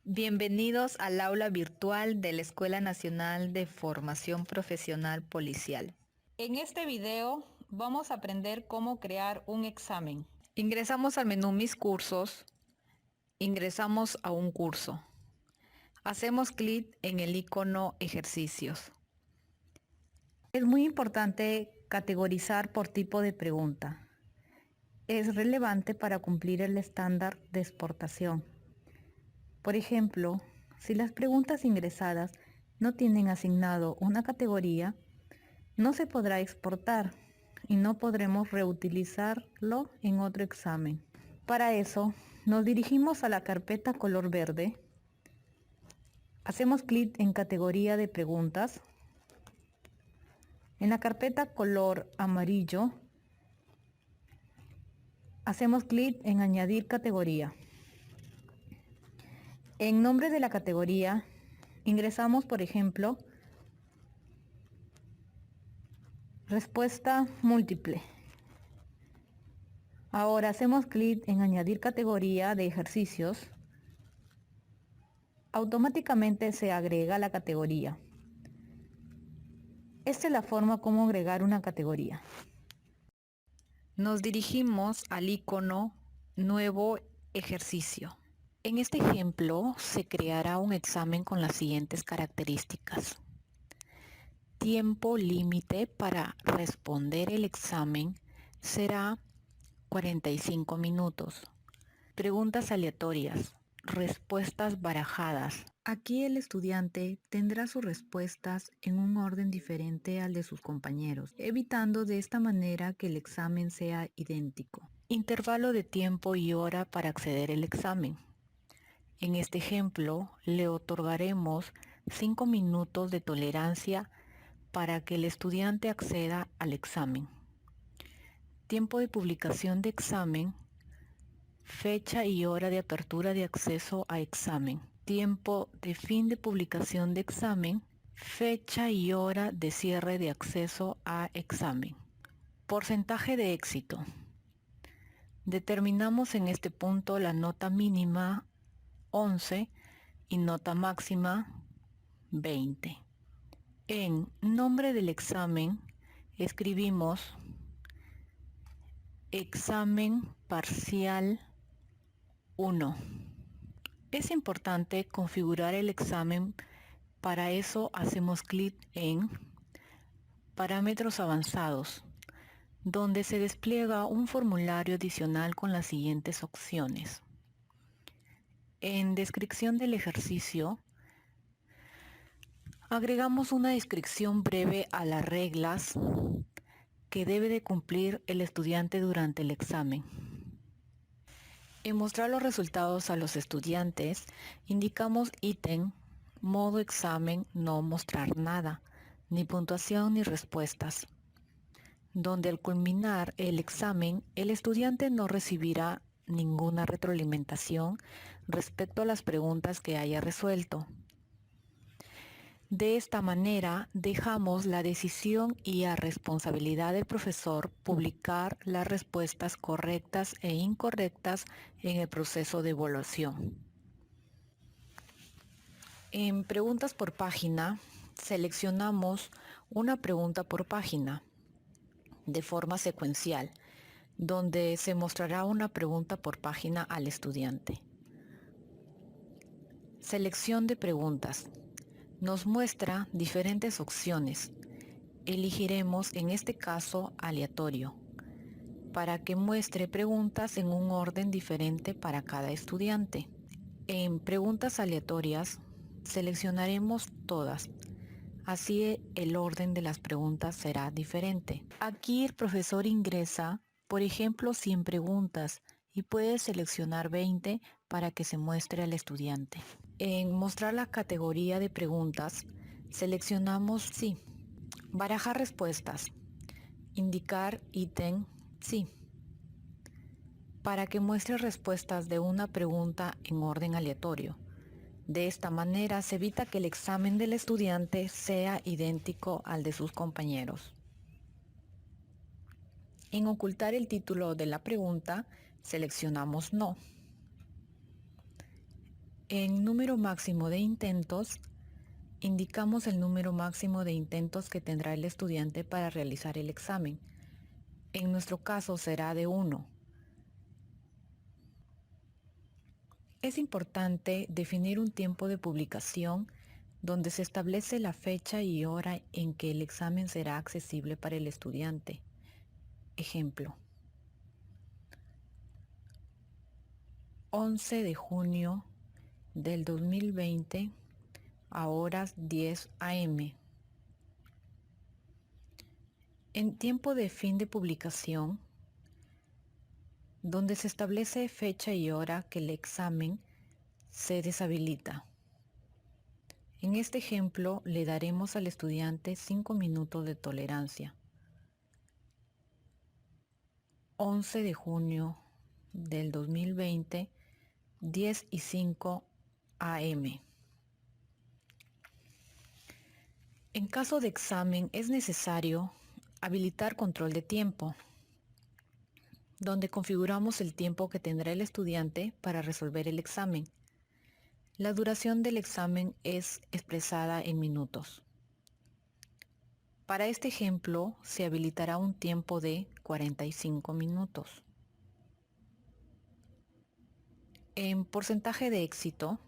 Bienvenidos al aula virtual de la Escuela Nacional de Formación Profesional Policial. En este video vamos a aprender cómo crear un examen. Ingresamos al menú Mis cursos, ingresamos a un curso. Hacemos clic en el icono Ejercicios. Es muy importante categorizar por tipo de pregunta. Es relevante para cumplir el estándar de exportación. Por ejemplo, si las preguntas ingresadas no tienen asignado una categoría, no se podrá exportar y no podremos reutilizarlo en otro examen. Para eso, nos dirigimos a la carpeta color verde, hacemos clic en categoría de preguntas. En la carpeta color amarillo, hacemos clic en añadir categoría. En nombre de la categoría, ingresamos, por ejemplo, respuesta múltiple. Ahora hacemos clic en añadir categoría de ejercicios. Automáticamente se agrega la categoría. Esta es la forma como agregar una categoría. Nos dirigimos al icono Nuevo ejercicio. En este ejemplo se creará un examen con las siguientes características. Tiempo límite para responder el examen será 45 minutos. Preguntas aleatorias. Respuestas barajadas. Aquí el estudiante tendrá sus respuestas en un orden diferente al de sus compañeros, evitando de esta manera que el examen sea idéntico. Intervalo de tiempo y hora para acceder al examen. En este ejemplo, le otorgaremos 5 minutos de tolerancia para que el estudiante acceda al examen. Tiempo de publicación de examen. Fecha y hora de apertura de acceso a examen. Tiempo de fin de publicación de examen. Fecha y hora de cierre de acceso a examen. Porcentaje de éxito. Determinamos en este punto la nota mínima 11 y nota máxima 20. En nombre del examen escribimos examen parcial 1. Es importante configurar el examen. Para eso hacemos clic en Parámetros avanzados, donde se despliega un formulario adicional con las siguientes opciones. En descripción del ejercicio, agregamos una descripción breve a las reglas que debe de cumplir el estudiante durante el examen. En mostrar los resultados a los estudiantes, indicamos ítem, modo examen, no mostrar nada, ni puntuación ni respuestas, donde al culminar el examen, el estudiante no recibirá ninguna retroalimentación respecto a las preguntas que haya resuelto. De esta manera, dejamos la decisión y a responsabilidad del profesor publicar las respuestas correctas e incorrectas en el proceso de evaluación. En preguntas por página, seleccionamos una pregunta por página de forma secuencial, donde se mostrará una pregunta por página al estudiante. Selección de preguntas. Nos muestra diferentes opciones. Elegiremos en este caso aleatorio, para que muestre preguntas en un orden diferente para cada estudiante. En preguntas aleatorias, seleccionaremos todas. Así el orden de las preguntas será diferente. Aquí el profesor ingresa, por ejemplo, 100 preguntas y puede seleccionar 20 para que se muestre al estudiante. En mostrar la categoría de preguntas, seleccionamos sí. Barajar respuestas. Indicar ítem sí. Para que muestre respuestas de una pregunta en orden aleatorio. De esta manera se evita que el examen del estudiante sea idéntico al de sus compañeros. En ocultar el título de la pregunta, seleccionamos no. En número máximo de intentos, indicamos el número máximo de intentos que tendrá el estudiante para realizar el examen. En nuestro caso será de 1. Es importante definir un tiempo de publicación donde se establece la fecha y hora en que el examen será accesible para el estudiante. Ejemplo, 11 de junio del 2020 a horas 10 am. En tiempo de fin de publicación, donde se establece fecha y hora que el examen se deshabilita. En este ejemplo le daremos al estudiante 5 minutos de tolerancia. 11 de junio del 2020, 10:05 am. En caso de examen es necesario habilitar control de tiempo, donde configuramos el tiempo que tendrá el estudiante para resolver el examen. La duración del examen es expresada en minutos. Para este ejemplo se habilitará un tiempo de 45 minutos. En porcentaje de éxito,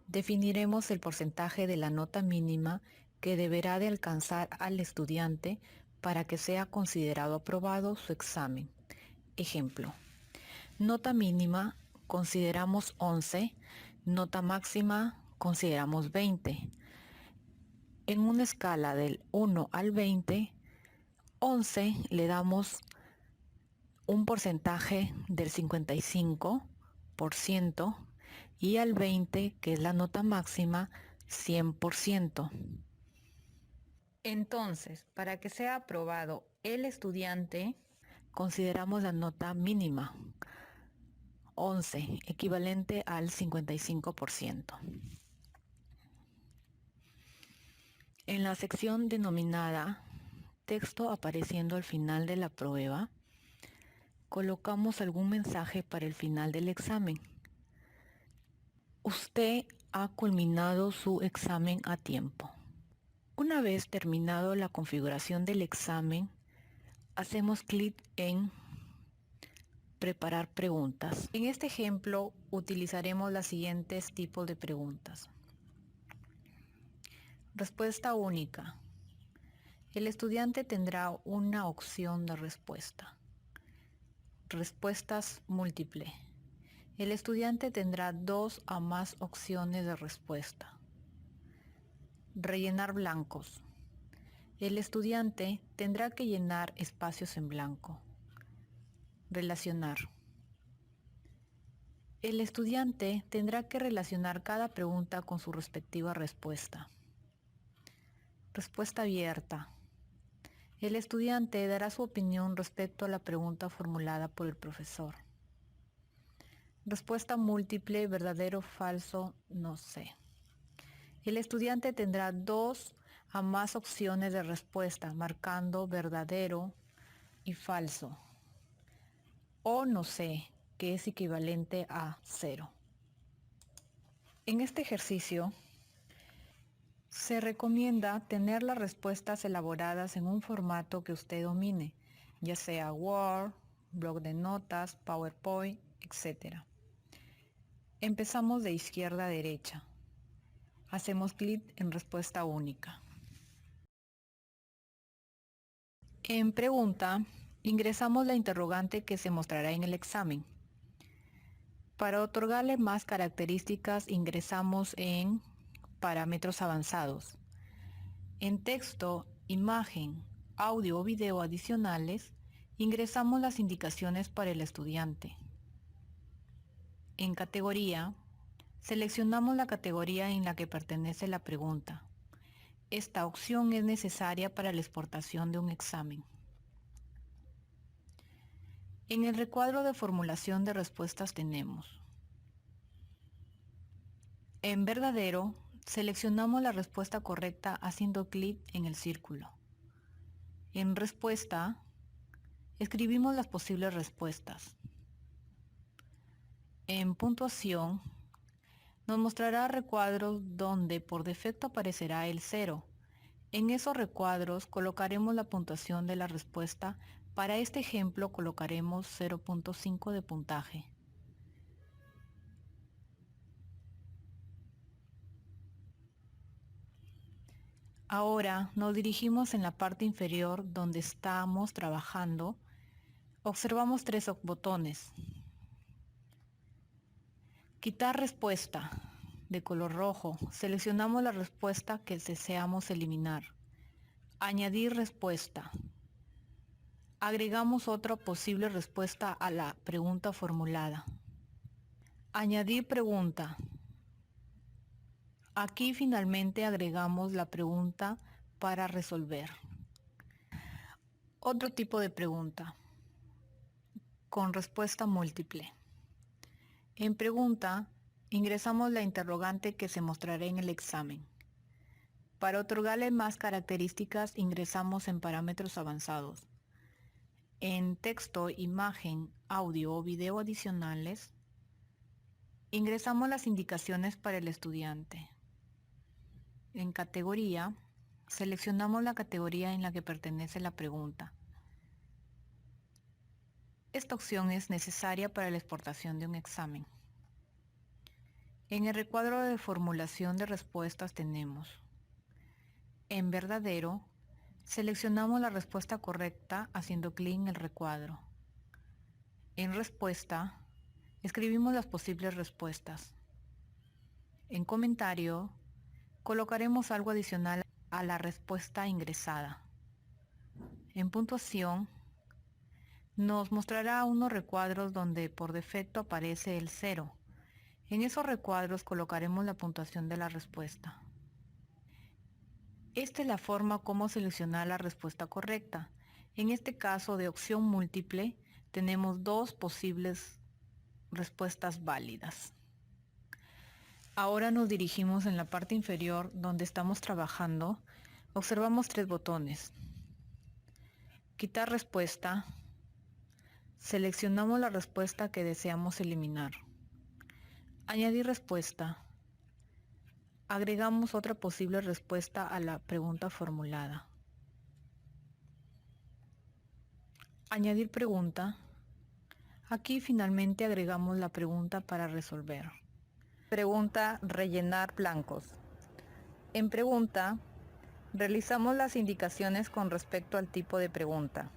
definiremos el porcentaje de la nota mínima que deberá de alcanzar al estudiante para que sea considerado aprobado su examen. Ejemplo, nota mínima consideramos 11, nota máxima consideramos 20. En una escala del 1 al 20, 11 le damos un porcentaje del 55% y al 20, que es la nota máxima, 100%. Entonces, para que sea aprobado el estudiante, consideramos la nota mínima, 11, equivalente al 55%. En la sección denominada texto apareciendo al final de la prueba, colocamos algún mensaje para el final del examen. Usted ha culminado su examen a tiempo. Una vez terminado la configuración del examen, hacemos clic en Preparar preguntas. En este ejemplo utilizaremos los siguientes tipos de preguntas. Respuesta única. El estudiante tendrá una opción de respuesta. Respuestas múltiples. El estudiante tendrá 2 o más opciones de respuesta. Rellenar blancos. El estudiante tendrá que llenar espacios en blanco. Relacionar. El estudiante tendrá que relacionar cada pregunta con su respectiva respuesta. Respuesta abierta. El estudiante dará su opinión respecto a la pregunta formulada por el profesor. Respuesta múltiple, verdadero, falso, no sé. El estudiante tendrá 2 a más opciones de respuesta, marcando verdadero y falso. O no sé, que es equivalente a 0. En este ejercicio, se recomienda tener las respuestas elaboradas en un formato que usted domine, ya sea Word, blog de notas, PowerPoint, etc. Empezamos de izquierda a derecha. Hacemos clic en respuesta única. En pregunta, ingresamos la interrogante que se mostrará en el examen. Para otorgarle más características, ingresamos en parámetros avanzados. En texto, imagen, audio o video adicionales, ingresamos las indicaciones para el estudiante. En categoría, seleccionamos la categoría en la que pertenece la pregunta. Esta opción es necesaria para la exportación de un examen. En el recuadro de formulación de respuestas tenemos: en verdadero, seleccionamos la respuesta correcta haciendo clic en el círculo. En respuesta, escribimos las posibles respuestas. En puntuación, Nos mostrará recuadros donde por defecto aparecerá el 0. En esos recuadros colocaremos la puntuación de la respuesta. Para este ejemplo colocaremos 0.5 de puntaje. Ahora nos dirigimos en la parte inferior donde estamos trabajando. Observamos tres botones. Quitar respuesta de color rojo. Seleccionamos la respuesta que deseamos eliminar. Añadir respuesta. Agregamos otra posible respuesta a la pregunta formulada. Añadir pregunta. Aquí finalmente agregamos la pregunta para resolver. Otro tipo de pregunta, con respuesta múltiple. En pregunta, ingresamos la interrogante que se mostrará en el examen. Para otorgarle más características, ingresamos en parámetros avanzados. En texto, imagen, audio o video adicionales, ingresamos las indicaciones para el estudiante. En categoría, seleccionamos la categoría en la que pertenece la pregunta. Esta opción es necesaria para la exportación de un examen. En el recuadro de formulación de respuestas tenemos: en verdadero, seleccionamos la respuesta correcta haciendo clic en el recuadro. En respuesta, escribimos las posibles respuestas. En comentario, colocaremos algo adicional a la respuesta ingresada. En puntuación, nos mostrará unos recuadros donde por defecto aparece el 0. En esos recuadros colocaremos la puntuación de la respuesta. Esta es la forma como seleccionar la respuesta correcta. En este caso de opción múltiple, tenemos dos posibles respuestas válidas. Ahora nos dirigimos en la parte inferior donde estamos trabajando. Observamos tres botones. Quitar respuesta. Seleccionamos la respuesta que deseamos eliminar. Añadir respuesta. Agregamos otra posible respuesta a la pregunta formulada. Añadir pregunta. Aquí finalmente agregamos la pregunta para resolver. Pregunta: rellenar blancos. En pregunta, realizamos las indicaciones con respecto al tipo de pregunta.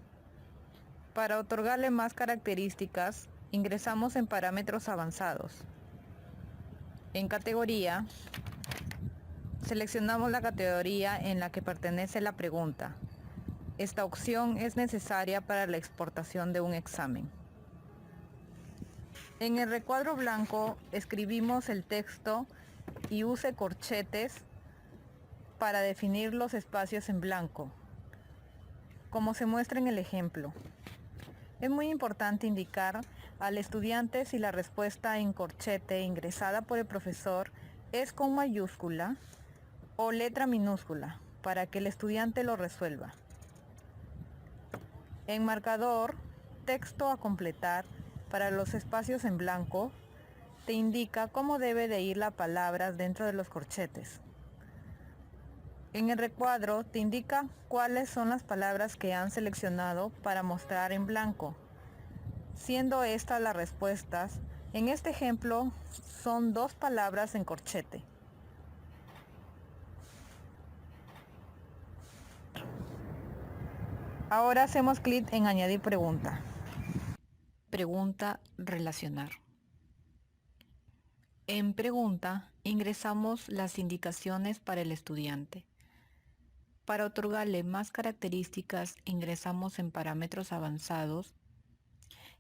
Para otorgarle más características, ingresamos en parámetros avanzados. En categoría, seleccionamos la categoría en la que pertenece la pregunta. Esta opción es necesaria para la exportación de un examen. En el recuadro blanco escribimos el texto y use corchetes para definir los espacios en blanco, como se muestra en el ejemplo. Es muy importante indicar al estudiante si la respuesta en corchete ingresada por el profesor es con mayúscula o letra minúscula para que el estudiante lo resuelva. En marcador, texto a completar, para los espacios en blanco, te indica cómo debe de ir la palabra dentro de los corchetes. En el recuadro te indica cuáles son las palabras que han seleccionado para mostrar en blanco, siendo estas las respuestas. En este ejemplo son dos palabras en corchete. Ahora hacemos clic en añadir pregunta. Pregunta: relacionar. En pregunta ingresamos las indicaciones para el estudiante. Para otorgarle más características ingresamos en parámetros avanzados.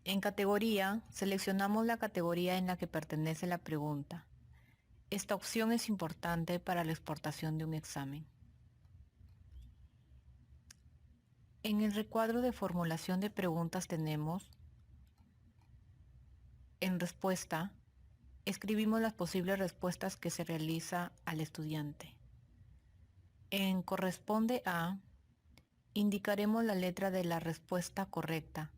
En categoría seleccionamos la categoría en la que pertenece la pregunta. Esta opción es importante para la exportación de un examen. En el recuadro de formulación de preguntas tenemos: en respuesta, escribimos las posibles respuestas que se realiza al estudiante. En corresponde a, indicaremos la letra de la respuesta correcta: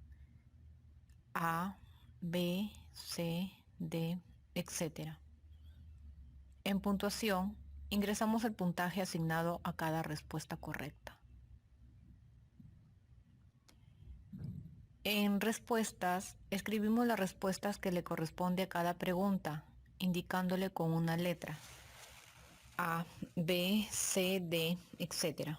A, B, C, D, etc. En puntuación, ingresamos el puntaje asignado a cada respuesta correcta. En respuestas, escribimos las respuestas que le corresponde a cada pregunta, indicándole con una letra: A, B, C, D, etc.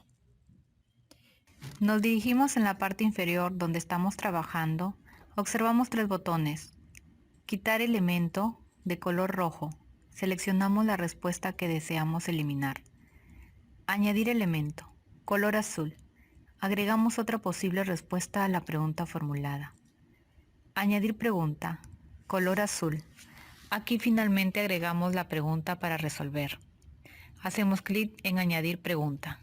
Nos dirigimos en la parte inferior donde estamos trabajando. Observamos 3 botones. Quitar elemento de color rojo. Seleccionamos la respuesta que deseamos eliminar. Añadir elemento, color azul. Agregamos otra posible respuesta a la pregunta formulada. Añadir pregunta, color azul. Aquí finalmente agregamos la pregunta para resolver. Hacemos clic en añadir pregunta.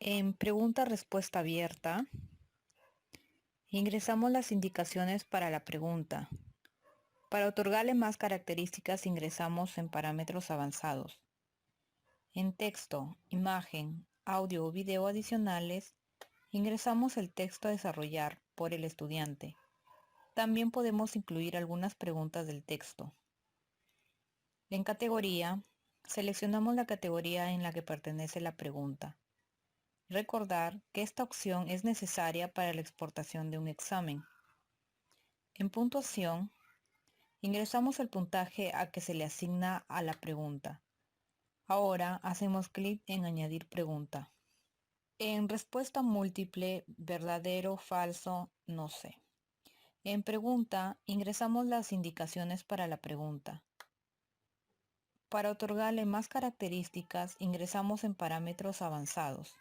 En pregunta-respuesta abierta, ingresamos las indicaciones para la pregunta. Para otorgarle más características ingresamos en parámetros avanzados. En texto, imagen, audio o video adicionales, ingresamos el texto a desarrollar por el estudiante. También podemos incluir algunas preguntas del texto. En categoría, seleccionamos la categoría en la que pertenece la pregunta. Recordar que esta opción es necesaria para la exportación de un examen. En puntuación, ingresamos el puntaje a que se le asigna a la pregunta. Ahora hacemos clic en añadir pregunta. En respuesta múltiple, verdadero, falso, no sé. En pregunta, ingresamos las indicaciones para la pregunta. Para otorgarle más características, ingresamos en parámetros avanzados.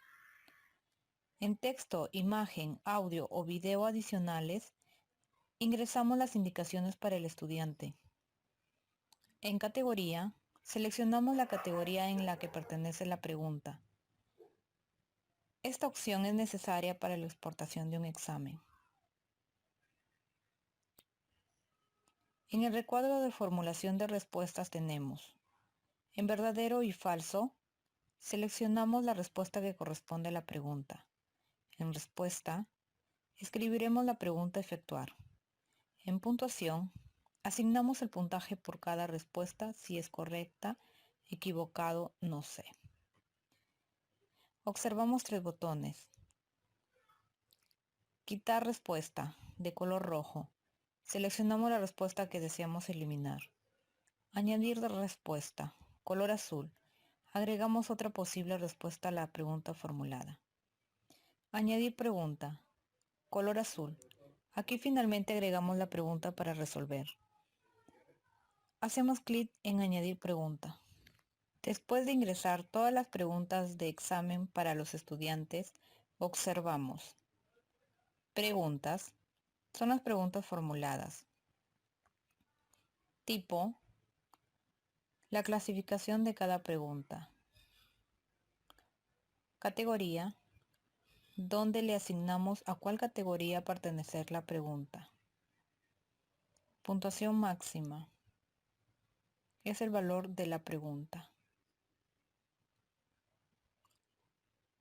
En texto, imagen, audio o video adicionales, ingresamos las indicaciones para el estudiante. En categoría, seleccionamos la categoría en la que pertenece la pregunta. Esta opción es necesaria para la exportación de un examen. En el recuadro de formulación de respuestas tenemos: en verdadero y falso, seleccionamos la respuesta que corresponde a la pregunta. En respuesta, escribiremos la pregunta a efectuar. En puntuación, asignamos el puntaje por cada respuesta si es correcta, equivocado, no sé. Observamos 3 botones. Quitar respuesta, de color rojo. Seleccionamos la respuesta que deseamos eliminar. Añadir respuesta, color azul. Agregamos otra posible respuesta a la pregunta formulada. Añadir pregunta, color azul. Aquí finalmente agregamos la pregunta para resolver. Hacemos clic en añadir pregunta. Después de ingresar todas las preguntas de examen para los estudiantes, observamos: preguntas, son las preguntas formuladas. Tipo, la clasificación de cada pregunta. Categoría, donde le asignamos a cuál categoría pertenecer la pregunta. Puntuación máxima, es el valor de la pregunta.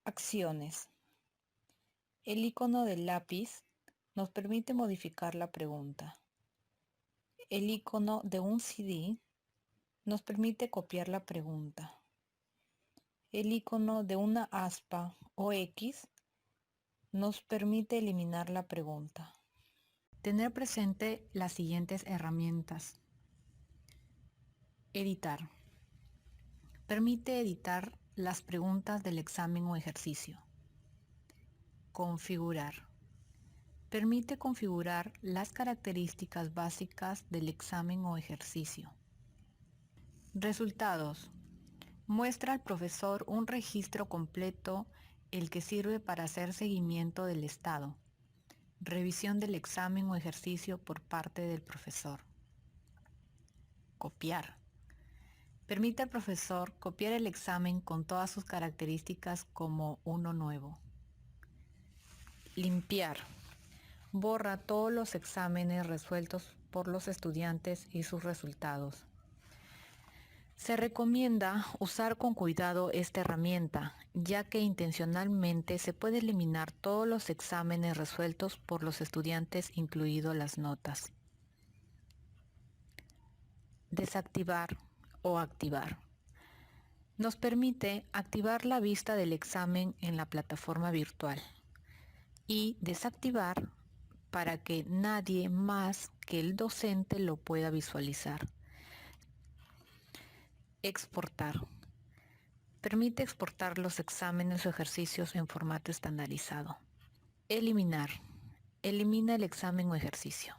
Acciones. El icono del lápiz nos permite modificar la pregunta. El icono de un CD nos permite copiar la pregunta. El icono de una aspa o X nos permite eliminar la pregunta. Tener presente las siguientes herramientas. Editar. Permite editar las preguntas del examen o ejercicio. Configurar. Permite configurar las características básicas del examen o ejercicio. Resultados. Muestra al profesor un registro completo, el que sirve para hacer seguimiento del estado. Revisión del examen o ejercicio por parte del profesor. Copiar. Permite al profesor copiar el examen con todas sus características como uno nuevo. Limpiar. Borra todos los exámenes resueltos por los estudiantes y sus resultados. Se recomienda usar con cuidado esta herramienta, ya que intencionalmente se puede eliminar todos los exámenes resueltos por los estudiantes, incluido las notas. Desactivar o activar. Nos permite activar la vista del examen en la plataforma virtual y desactivar para que nadie más que el docente lo pueda visualizar. Exportar. Permite exportar los exámenes o ejercicios en formato estandarizado. Eliminar. Elimina el examen o ejercicio.